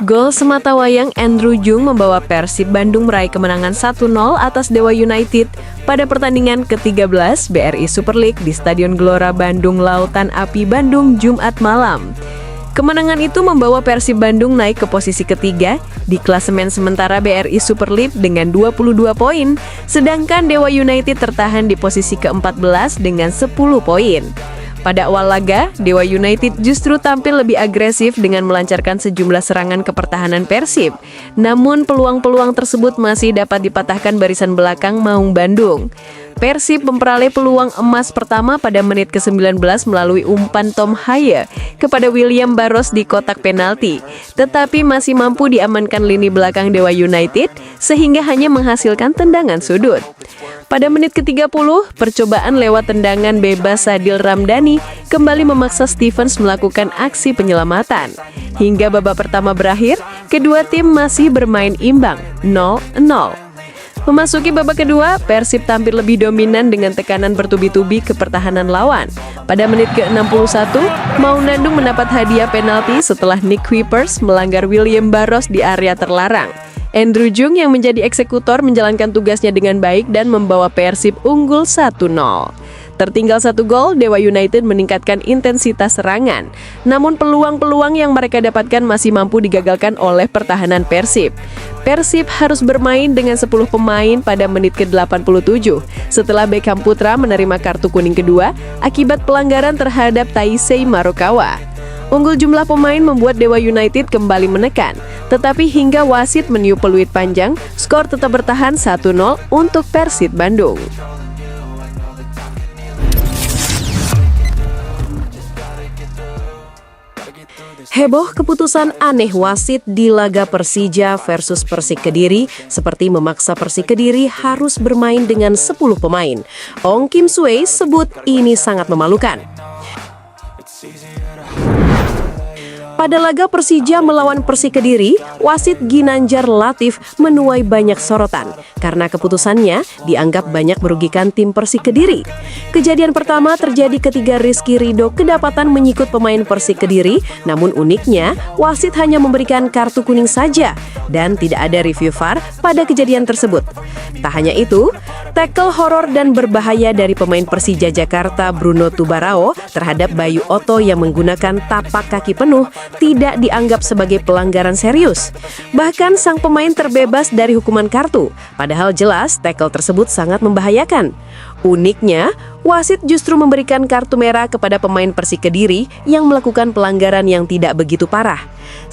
Gol sematawayang Andrew Jung membawa Persib Bandung meraih kemenangan 1-0 atas Dewa United pada pertandingan ke-13 BRI Super League di Stadion Gelora Bandung Lautan Api Bandung Jumat malam. Kemenangan itu membawa Persib Bandung naik ke posisi ketiga di klasemen sementara BRI Super League dengan 22 poin, sedangkan Dewa United tertahan di posisi ke-14 dengan 10 poin. Pada awal laga, Dewa United justru tampil lebih agresif dengan melancarkan sejumlah serangan ke pertahanan Persib. Namun peluang-peluang tersebut masih dapat dipatahkan barisan belakang Maung Bandung. Persib memperoleh peluang emas pertama pada menit ke-19 melalui umpan Tom Haye kepada William Barros di kotak penalti, tetapi masih mampu diamankan lini belakang Dewa United sehingga hanya menghasilkan tendangan sudut. Pada menit ke-30, percobaan lewat tendangan bebas Sadil Ramdhani kembali memaksa Stephens melakukan aksi penyelamatan. Hingga babak pertama berakhir, kedua tim masih bermain imbang, 0-0. Memasuki babak kedua, Persib tampil lebih dominan dengan tekanan bertubi-tubi ke pertahanan lawan. Pada menit ke-61, Maung Bandung mendapat hadiah penalti setelah Nick Kuipers melanggar William Barros di area terlarang. Andrew Jung yang menjadi eksekutor menjalankan tugasnya dengan baik dan membawa Persib unggul 1-0. Tertinggal 1 gol, Dewa United meningkatkan intensitas serangan. Namun peluang-peluang yang mereka dapatkan masih mampu digagalkan oleh pertahanan Persib. Persib harus bermain dengan 10 pemain pada menit ke-87 setelah Beckham Putra menerima kartu kuning kedua akibat pelanggaran terhadap Taisei Marukawa. Unggul jumlah pemain membuat Dewa United kembali menekan, tetapi hingga wasit meniup peluit panjang, skor tetap bertahan 1-0 untuk Persib Bandung. Heboh keputusan aneh wasit di laga Persija versus Persik Kediri seperti memaksa Persik Kediri harus bermain dengan 10 pemain. Ong Kim Swee sebut ini sangat memalukan. Pada laga Persija melawan Persik Kediri, wasit Ginanjar Latif menuai banyak sorotan karena keputusannya dianggap banyak merugikan tim Persik Kediri. Kejadian pertama terjadi ketika Rizky Ridho kedapatan menyikut pemain Persik Kediri, namun uniknya wasit hanya memberikan kartu kuning saja dan tidak ada review VAR pada kejadian tersebut. Tak hanya itu, tackle horor dan berbahaya dari pemain Persija Jakarta Bruno Tubarao terhadap Bayu Otto yang menggunakan tapak kaki penuh tidak dianggap sebagai pelanggaran serius. Bahkan sang pemain terbebas dari hukuman kartu, padahal jelas tackle tersebut sangat membahayakan. Uniknya, wasit justru memberikan kartu merah kepada pemain Persik Kediri yang melakukan pelanggaran yang tidak begitu parah.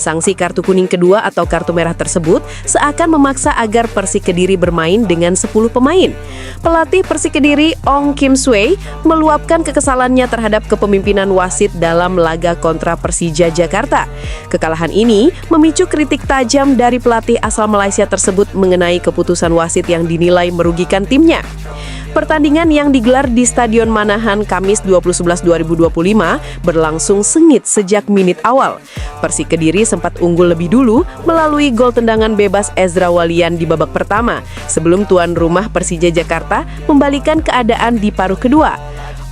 Sanksi kartu kuning kedua atau kartu merah tersebut seakan memaksa agar Persik Kediri bermain dengan 10 pemain. Pelatih Persik Kediri, Ong Kim Swee, meluapkan kekesalannya terhadap kepemimpinan wasit dalam laga kontra Persija Jakarta. Kekalahan ini memicu kritik tajam dari pelatih asal Malaysia tersebut mengenai keputusan wasit yang dinilai merugikan timnya. Pertandingan yang digelar di Stadion Manahan Kamis 20/11/2025 berlangsung sengit sejak menit awal. Persik Kediri sempat unggul lebih dulu melalui gol tendangan bebas Ezra Walian di babak pertama, sebelum tuan rumah Persija Jakarta membalikan keadaan di paruh kedua.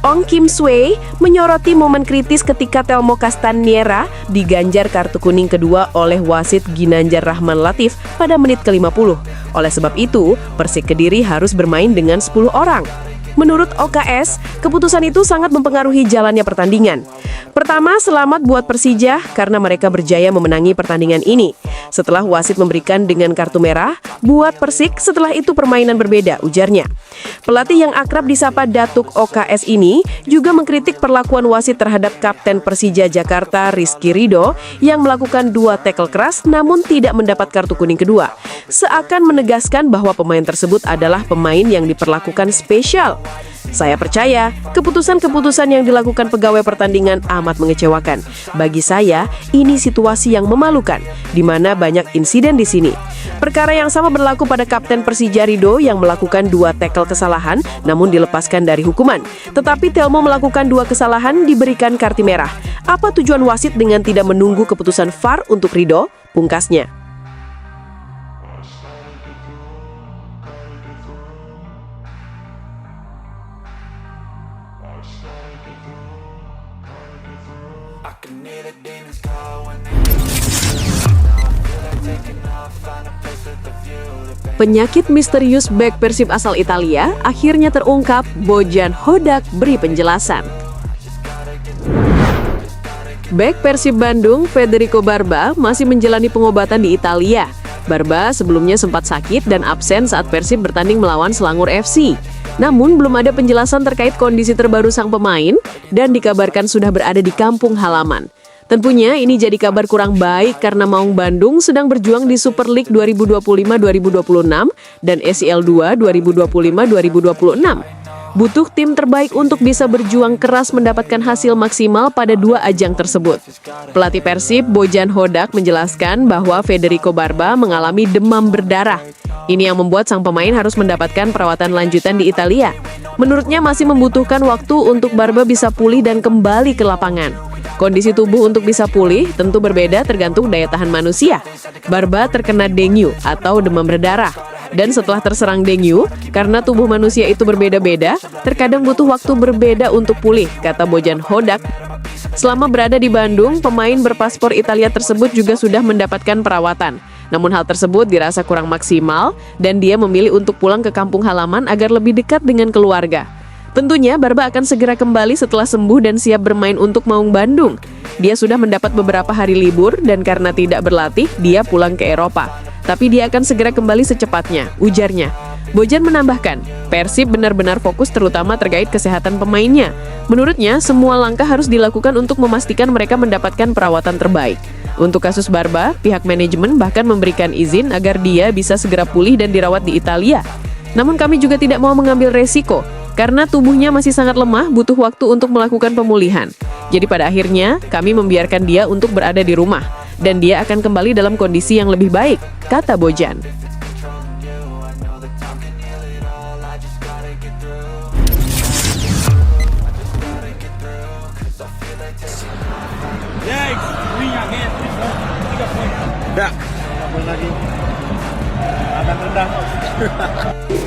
Ong Kim Swee menyoroti momen kritis ketika Telmo Castanera diganjar kartu kuning kedua oleh wasit Ginanjar Rahman Latif pada menit ke-50. Oleh sebab itu, Persik Kediri harus bermain dengan 10 orang. Menurut OKS, keputusan itu sangat mempengaruhi jalannya pertandingan. Pertama, selamat buat Persija karena mereka berjaya memenangi pertandingan ini. Setelah wasit memberikan dengan kartu merah, buat Persik setelah itu permainan berbeda, ujarnya. Pelatih yang akrab disapa Datuk OKS ini juga mengkritik perlakuan wasit terhadap Kapten Persija Jakarta Rizky Ridho yang melakukan 2 tackle keras namun tidak mendapat kartu kuning kedua. Seakan menegaskan bahwa pemain tersebut adalah pemain yang diperlakukan spesial. Saya percaya keputusan-keputusan yang dilakukan pegawai pertandingan amat mengecewakan. Bagi saya, ini situasi yang memalukan, di mana banyak insiden di sini. Perkara yang sama berlaku pada Kapten Persija Ridho yang melakukan 2 tackle kesalahan namun dilepaskan dari hukuman. Tetapi Telmo melakukan 2 kesalahan diberikan kartu merah. Apa tujuan wasit dengan tidak menunggu keputusan VAR untuk Ridho? Pungkasnya. I can hear the demons call when they Penyakit misterius bek Persib asal Italia akhirnya terungkap. Bojan Hodak beri penjelasan. Bek Persib Bandung, Federico Barba, masih menjalani pengobatan di Italia. Barba sebelumnya sempat sakit dan absen saat Persib bertanding melawan Selangor FC. Namun belum ada penjelasan terkait kondisi terbaru sang pemain dan dikabarkan sudah berada di kampung halaman. Tentunya ini jadi kabar kurang baik karena Maung Bandung sedang berjuang di Super League 2025-2026 dan SEL 2 2025-2026. Butuh tim terbaik untuk bisa berjuang keras mendapatkan hasil maksimal pada dua ajang tersebut. Pelatih Persib, Bojan Hodak, menjelaskan bahwa Federico Barba mengalami demam berdarah. Ini yang membuat sang pemain harus mendapatkan perawatan lanjutan di Italia. Menurutnya masih membutuhkan waktu untuk Barba bisa pulih dan kembali ke lapangan. Kondisi tubuh untuk bisa pulih tentu berbeda tergantung daya tahan manusia. Barba terkena dengue atau demam berdarah. Dan setelah terserang dengue, karena tubuh manusia itu berbeda-beda, terkadang butuh waktu berbeda untuk pulih, kata Bojan Hodak. Selama berada di Bandung, pemain berpaspor Italia tersebut juga sudah mendapatkan perawatan. Namun hal tersebut dirasa kurang maksimal dan dia memilih untuk pulang ke kampung halaman agar lebih dekat dengan keluarga. Tentunya Barba akan segera kembali setelah sembuh dan siap bermain untuk Maung Bandung. Dia sudah mendapat beberapa hari libur dan karena tidak berlatih, dia pulang ke Eropa. Tapi dia akan segera kembali secepatnya, ujarnya. Bojan menambahkan, Persib benar-benar fokus terutama terkait kesehatan pemainnya. Menurutnya, semua langkah harus dilakukan untuk memastikan mereka mendapatkan perawatan terbaik. Untuk kasus Barba, pihak manajemen bahkan memberikan izin agar dia bisa segera pulih dan dirawat di Italia. Namun kami juga tidak mau mengambil resiko, karena tubuhnya masih sangat lemah, butuh waktu untuk melakukan pemulihan. Jadi pada akhirnya, kami membiarkan dia untuk berada di rumah. Dan dia akan kembali dalam kondisi yang lebih baik, kata Bojan. Enggak. Lagi. Akan rendah.